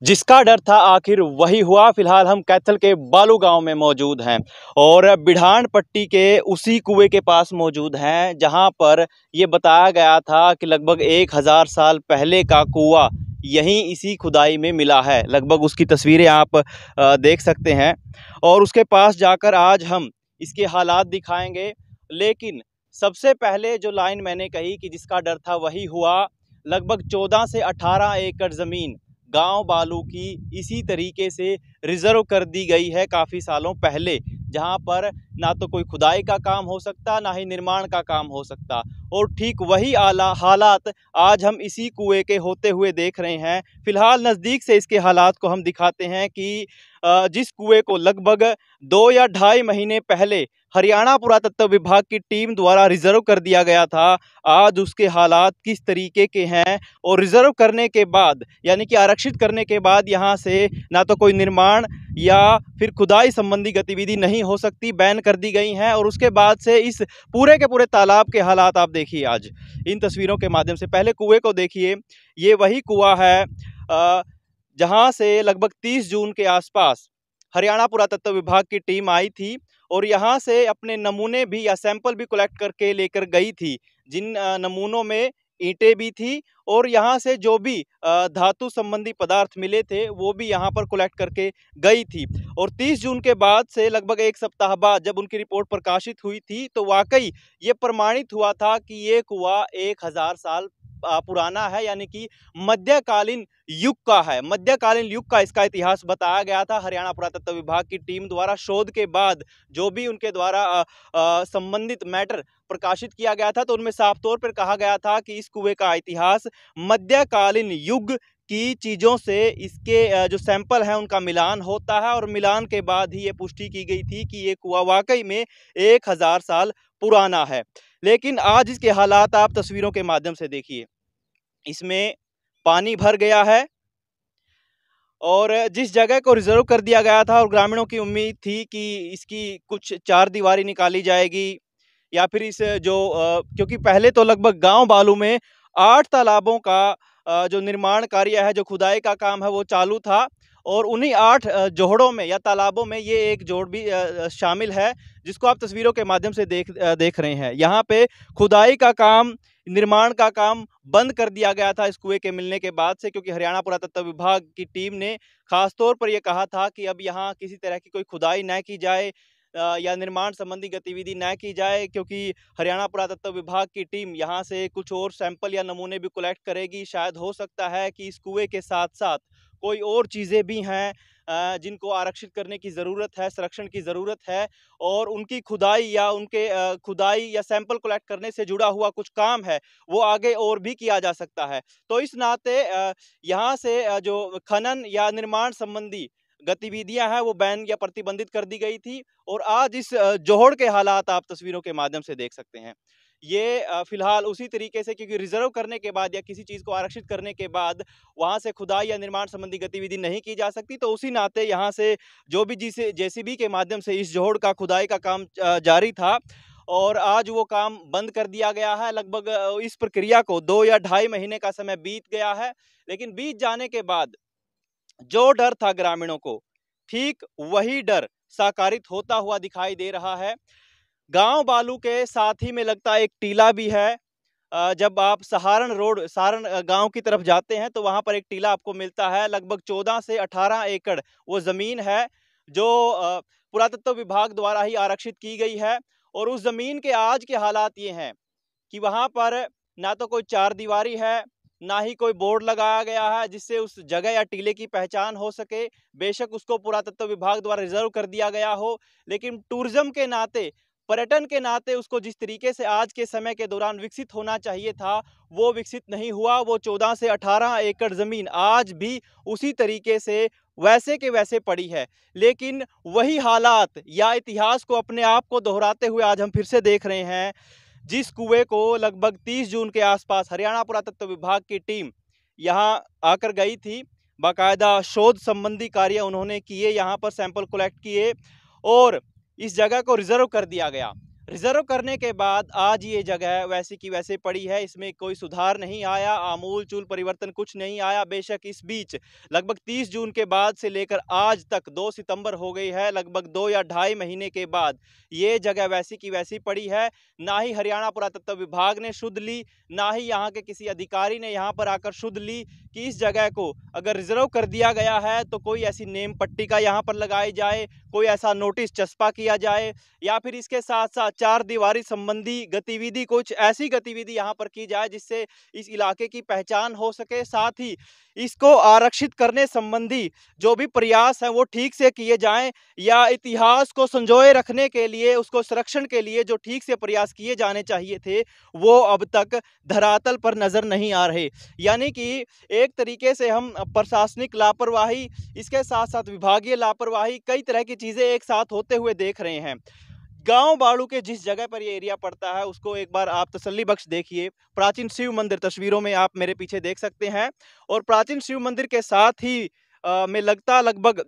जिसका डर था आखिर वही हुआ। फिलहाल हम कैथल के बालू गांव में मौजूद हैं और बिढ़ान पट्टी के उसी कुएं के पास मौजूद हैं जहां पर ये बताया गया था कि लगभग 1000 साल पहले का कुआं यहीं इसी खुदाई में मिला है। लगभग उसकी तस्वीरें आप देख सकते हैं और उसके पास जाकर आज हम इसके हालात दिखाएंगे। लेकिन सबसे पहले जो लाइन मैंने कही कि जिसका डर था वही हुआ। लगभग 14 से 18 एकड़ ज़मीन गांव बालू की इसी तरीके से रिजर्व कर दी गई है काफ़ी सालों पहले, जहां पर ना तो कोई खुदाई का काम हो सकता ना ही निर्माण का काम हो सकता। और ठीक वही आला हालात आज हम इसी कुएं के होते हुए देख रहे हैं। फिलहाल नज़दीक से इसके हालात को हम दिखाते हैं कि जिस कुएं को लगभग 2 या ढाई महीने पहले हरियाणा पुरातत्व विभाग की टीम द्वारा रिजर्व कर दिया गया था, आज उसके हालात किस तरीके के हैं। और रिजर्व करने के बाद यानी कि आरक्षित करने के बाद यहाँ से ना तो कोई निर्माण या फिर खुदाई संबंधी गतिविधि नहीं हो सकती, बैन कर दी गई हैं। और उसके बाद से इस पूरे के पूरे तालाब के हालात आप देखिए आज इन तस्वीरों के माध्यम से। पहले कुएं को देखिए, ये वही कुआं है जहां से लगभग 30 जून के आसपास हरियाणा पुरातत्व विभाग की टीम आई थी और यहाँ से अपने नमूने भी या सैंपल भी कलेक्ट करके लेकर गई थी, जिन नमूनों में ईंटें भी थी और यहाँ से जो भी धातु संबंधी पदार्थ मिले थे वो भी यहाँ पर कलेक्ट करके गई थी। और 30 जून के बाद से लगभग एक सप्ताह बाद जब उनकी रिपोर्ट प्रकाशित हुई थी तो वाकई ये प्रमाणित हुआ था कि ये कुआं 1000 साल पुराना है, यानी कि मध्यकालीन युग का है। मध्यकालीन युग का इसका इतिहास बताया गया था हरियाणा पुरातत्व विभाग की टीम द्वारा। शोध के बाद जो भी उनके द्वारा संबंधित मैटर प्रकाशित किया गया था तो उनमें साफ तौर पर कहा गया था कि इस कुएं का इतिहास मध्यकालीन युग की चीज़ों से इसके जो सैंपल हैं उनका मिलान होता है और मिलान के बाद ही ये पुष्टि की गई थी कि ये कुआं वाकई में 1000 साल पुराना है। लेकिन आज इसके हालात आप तस्वीरों के माध्यम से देखिए, इसमें पानी भर गया है और जिस जगह को रिजर्व कर दिया गया था और ग्रामीणों की उम्मीद थी कि इसकी कुछ चार दीवारी निकाली जाएगी या फिर इस क्योंकि पहले तो लगभग गांव बालू में 8 तालाबों का जो निर्माण कार्य है, जो खुदाई का काम है वो चालू था और उन्हीं 8 जोड़ों में या तालाबों में ये एक जोड़ भी शामिल है जिसको आप तस्वीरों के माध्यम से देख रहे हैं। यहाँ पे खुदाई का काम, निर्माण का काम बंद कर दिया गया था इस कुएं के मिलने के बाद से, क्योंकि हरियाणा पुरातत्व विभाग की टीम ने खास तौर पर यह कहा था कि अब यहाँ किसी तरह की कोई खुदाई न की जाए या निर्माण संबंधी गतिविधि न की जाए, क्योंकि हरियाणा पुरातत्व विभाग की टीम यहाँ से कुछ और सैंपल या नमूने भी कलेक्ट करेगी। शायद हो सकता है कि इस कुएं के साथ साथ कोई और चीज़ें भी हैं जिनको आरक्षित करने की ज़रूरत है, संरक्षण की ज़रूरत है और उनकी खुदाई या उनके खुदाई या सैंपल कलेक्ट करने से जुड़ा हुआ कुछ काम है वो आगे और भी किया जा सकता है। तो इस नाते यहाँ से जो खनन या निर्माण संबंधी गतिविधियां हैं वो बैन या प्रतिबंधित कर दी गई थी। और आज इस जोहड़ के हालात आप तस्वीरों के माध्यम से देख सकते हैं। ये फिलहाल उसी तरीके से, क्योंकि रिजर्व करने के बाद या किसी चीज़ को आरक्षित करने के बाद वहाँ से खुदाई या निर्माण संबंधी गतिविधि नहीं की जा सकती, तो उसी नाते यहाँ से जो भी जिसे जेसीबी के माध्यम से इस जोहड़ का खुदाई का काम जारी था और आज वो काम बंद कर दिया गया है। लगभग इस प्रक्रिया को 2 या ढाई महीने का समय बीत गया है। लेकिन बीत जाने के बाद जो डर था ग्रामीणों को, ठीक वही डर साकारित होता हुआ दिखाई दे रहा है। गांव बालू के साथ ही में लगता एक टीला भी है। जब आप सहारण रोड, सारण गांव की तरफ जाते हैं तो वहां पर एक टीला आपको मिलता है। लगभग 14 से 18 एकड़ वो जमीन है जो पुरातत्व विभाग द्वारा ही आरक्षित की गई है। और उस जमीन के आज के हालात ये हैं कि वहां पर ना तो कोई चार दीवारी है, ना ही कोई बोर्ड लगाया गया है जिससे उस जगह या टीले की पहचान हो सके। बेशक उसको पुरातत्व विभाग द्वारा रिजर्व कर दिया गया हो, लेकिन टूरिज्म के नाते, पर्यटन के नाते उसको जिस तरीके से आज के समय के दौरान विकसित होना चाहिए था वो विकसित नहीं हुआ। वो 14 से 18 एकड़ ज़मीन आज भी उसी तरीके से वैसे के वैसे पड़ी है। लेकिन वही हालात या इतिहास को अपने आप को दोहराते हुए आज हम फिर से देख रहे हैं। जिस कुएं को लगभग 30 जून के आसपास हरियाणा पुरातत्व विभाग की टीम यहाँ आकर गई थी, बाकायदा शोध संबंधी कार्य उन्होंने किए, यहाँ पर सैंपल कलेक्ट किए और इस जगह को रिजर्व कर दिया गया। रिजर्व करने के बाद आज ये जगह वैसी की वैसे पड़ी है, इसमें कोई सुधार नहीं आया, आमूल चूल परिवर्तन कुछ नहीं आया। बेशक इस बीच लगभग 30 जून के बाद से लेकर आज तक 2 सितंबर हो गई है, लगभग 2 या ढाई महीने के बाद ये जगह वैसी की वैसी पड़ी है। ना ही हरियाणा पुरातत्व विभाग ने शुद्ध ली, ना ही यहाँ के किसी अधिकारी ने यहाँ पर आकर शुद्ध ली कि इस जगह को अगर रिजर्व कर दिया गया है तो कोई ऐसी नेम पट्टिका यहाँ पर लगाई जाए, कोई ऐसा नोटिस चस्पा किया जाए, या फिर इसके साथ साथ चार दीवारी संबंधी गतिविधि, कुछ ऐसी गतिविधि यहाँ पर की जाए जिससे इस इलाके की पहचान हो सके। साथ ही इसको आरक्षित करने संबंधी जो भी प्रयास हैं वो ठीक से किए जाएं, या इतिहास को संजोए रखने के लिए, उसको संरक्षण के लिए जो ठीक से प्रयास किए जाने चाहिए थे वो अब तक धरातल पर नजर नहीं आ रहे। यानी कि एक तरीके से हम प्रशासनिक लापरवाही, इसके साथ साथ विभागीय लापरवाही, कई तरह की चीजें एक साथ होते हुए देख रहे हैं। गांव बाड़ू के जिस जगह पर ये एरिया पड़ता है उसको एक बार आप तसल्ली बख्श देखिए। प्राचीन शिव मंदिर तस्वीरों में आप मेरे पीछे देख सकते हैं, और प्राचीन शिव मंदिर के साथ ही में लगता लगभग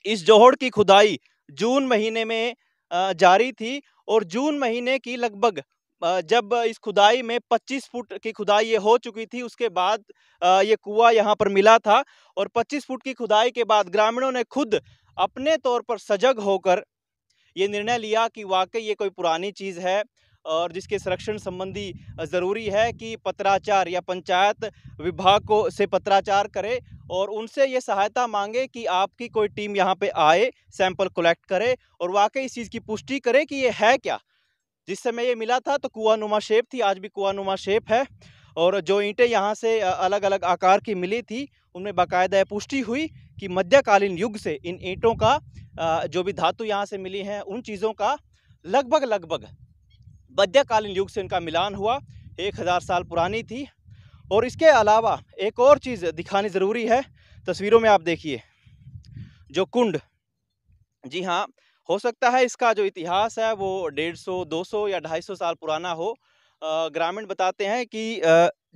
इस जोहड़ की खुदाई जून महीने में जारी थी, और जून महीने की लगभग जब इस खुदाई में 25 फुट की खुदाई ये हो चुकी थी, उसके बाद ये कुआं यहाँ पर मिला था। और 25 फुट की खुदाई के बाद ग्रामीणों ने खुद अपने तौर पर सजग होकर ये निर्णय लिया कि वाकई ये कोई पुरानी चीज़ है और जिसके संरक्षण संबंधी ज़रूरी है कि पत्राचार या पंचायत विभाग को से पत्राचार करे और उनसे ये सहायता मांगे कि आपकी कोई टीम यहाँ पे आए, सैंपल कलेक्ट करे और वाकई इस चीज़ की पुष्टि करे कि ये है क्या। जिस समय ये मिला था तो कुआनुमा शेप थी, आज भी कुआनुमा शेप है, और जो ईंटें यहाँ से अलग अलग आकार की मिली थी उनमें बाकायदा पुष्टि हुई कि मध्यकालीन युग से इन ईंटों का जो भी धातु यहाँ से मिली हैं उन चीज़ों का लगभग मध्यकालीन युग से इनका मिलान हुआ, 1000 साल पुरानी थी। और इसके अलावा एक और चीज़ दिखानी ज़रूरी है, तस्वीरों में आप देखिए जो कुंड, जी हाँ, हो सकता है इसका जो इतिहास है वो 150, 200 या 250 साल पुराना हो। ग्रामीण बताते हैं कि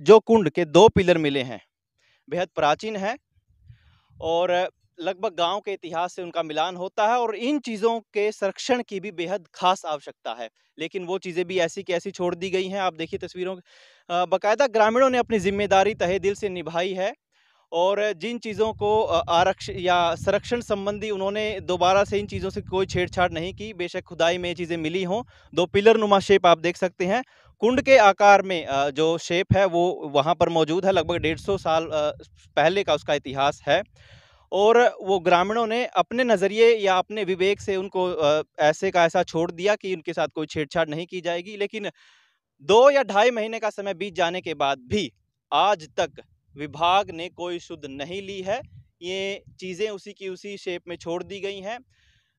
जो कुंड के 2 पिलर मिले हैं बेहद प्राचीन है और लगभग गांव के इतिहास से उनका मिलान होता है, और इन चीज़ों के संरक्षण की भी बेहद खास आवश्यकता है। लेकिन वो चीज़ें भी ऐसी की ऐसी छोड़ दी गई हैं। आप देखिए तस्वीरों, बाकायदा ग्रामीणों ने अपनी जिम्मेदारी तहे दिल से निभाई है, और जिन चीज़ों को आरक्षण या संरक्षण संबंधी उन्होंने दोबारा से इन चीज़ों से कोई छेड़छाड़ नहीं की। बेशक खुदाई में ये चीज़ें मिली हों, 2 पिलर नुमा शेप आप देख सकते हैं, कुंड के आकार में जो शेप है वो वहाँ पर मौजूद है, लगभग 150 साल पहले का उसका इतिहास है। और वो ग्रामीणों ने अपने नज़रिए या अपने विवेक से उनको ऐसे का ऐसा छोड़ दिया कि उनके साथ कोई छेड़छाड़ नहीं की जाएगी। लेकिन 2 या ढाई महीने का समय बीत जाने के बाद भी आज तक विभाग ने कोई शुद्ध नहीं ली है। ये चीज़ें उसी की उसी शेप में छोड़ दी गई हैं।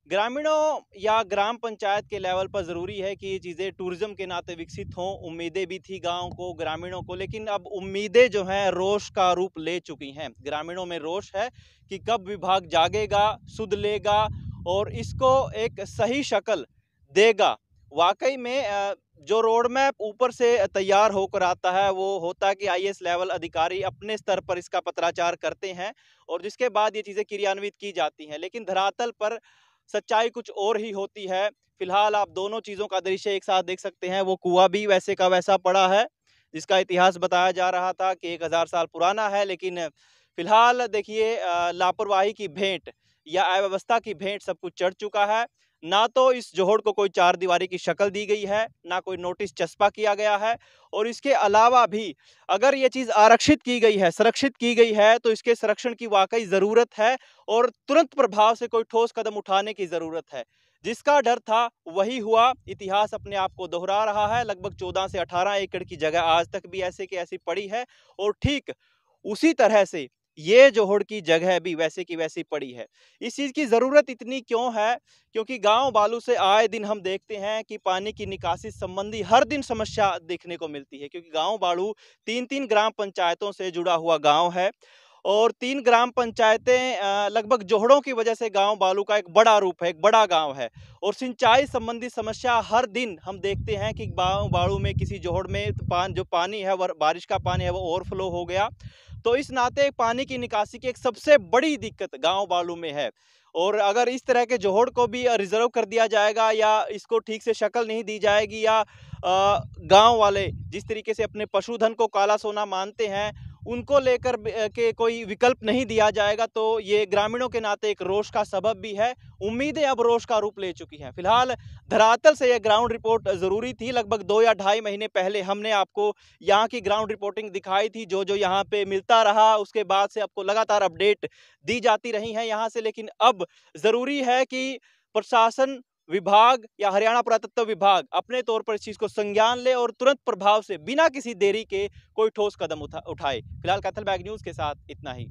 ग्रामीणों या ग्राम पंचायत के लेवल पर ज़रूरी है कि ये चीज़ें टूरिज़्म के नाते विकसित हों। उम्मीदें भी थी गांव को, ग्रामीणों को, लेकिन अब उम्मीदें जो हैं रोष का रूप ले चुकी हैं। ग्रामीणों में रोष है कि कब विभाग जागेगा, सुध लेगा और इसको एक सही शक्ल देगा। वाकई में जो रोड मैप ऊपर से तैयार होकर आता है वो होता है कि आईएएस लेवल अधिकारी अपने स्तर पर इसका पत्राचार करते हैं और जिसके बाद ये चीज़ें क्रियान्वित की जाती हैं, लेकिन धरातल पर सच्चाई कुछ और ही होती है। फिलहाल आप दोनों चीज़ों का दृश्य एक साथ देख सकते हैं। वो कुआं भी वैसे का वैसा पड़ा है जिसका इतिहास बताया जा रहा था कि 1000 साल पुराना है, लेकिन फिलहाल देखिए लापरवाही की भेंट या अव्यवस्था की भेंट सब कुछ चढ़ चुका है। ना तो इस जोहड़ को कोई चार दीवारी की शक्ल दी गई है, ना कोई नोटिस चस्पा किया गया है, और इसके अलावा भी अगर ये चीज़ आरक्षित की गई है, संरक्षित की गई है, तो इसके संरक्षण की वाकई ज़रूरत है और तुरंत प्रभाव से कोई ठोस कदम उठाने की ज़रूरत है। जिसका डर था वही हुआ। इतिहास अपने आप को दोहरा रहा है। लगभग 14 से 18 एकड़ की जगह आज तक भी ऐसे की ऐसी पड़ी है, और ठीक उसी तरह से ये जोहड़ की जगह भी वैसे की वैसी पड़ी है। इस चीज़ की ज़रूरत इतनी क्यों है? क्योंकि गांव बालू से आए दिन हम देखते हैं कि पानी की निकासी संबंधी हर दिन समस्या देखने को मिलती है, क्योंकि गांव बालू 3-3 ग्राम पंचायतों से जुड़ा हुआ गांव है और 3 ग्राम पंचायतें लगभग जोहड़ों की वजह से गांव बालू का एक बड़ा रूप है, एक बड़ा गांव है। और सिंचाई संबंधी समस्या हर दिन हम देखते हैं कि गांव बालू में किसी जोहड़ में जो पानी है वह बारिश का पानी है वो ओवरफ्लो हो गया। तो इस नाते पानी की निकासी की एक सबसे बड़ी दिक्कत गांव बालू में है। और अगर इस तरह के जोहड़ को भी रिजर्व कर दिया जाएगा या इसको ठीक से शक्ल नहीं दी जाएगी या गांव वाले जिस तरीके से अपने पशुधन को काला सोना मानते हैं उनको लेकर के कोई विकल्प नहीं दिया जाएगा तो ये ग्रामीणों के नाते एक रोष का सबब भी है। उम्मीदें अब रोष का रूप ले चुकी हैं। फिलहाल धरातल से यह ग्राउंड रिपोर्ट ज़रूरी थी। लगभग 2 या ढाई महीने पहले हमने आपको यहाँ की ग्राउंड रिपोर्टिंग दिखाई थी, जो यहाँ पे मिलता रहा। उसके बाद से आपको लगातार अपडेट दी जाती रही हैं यहाँ से। लेकिन अब ज़रूरी है कि प्रशासन विभाग या हरियाणा पुरातत्व विभाग अपने तौर पर इस चीज़ को संज्ञान ले और तुरंत प्रभाव से बिना किसी देरी के कोई ठोस कदम उठाए। फिलहाल कैथल बैग न्यूज़ के साथ इतना ही।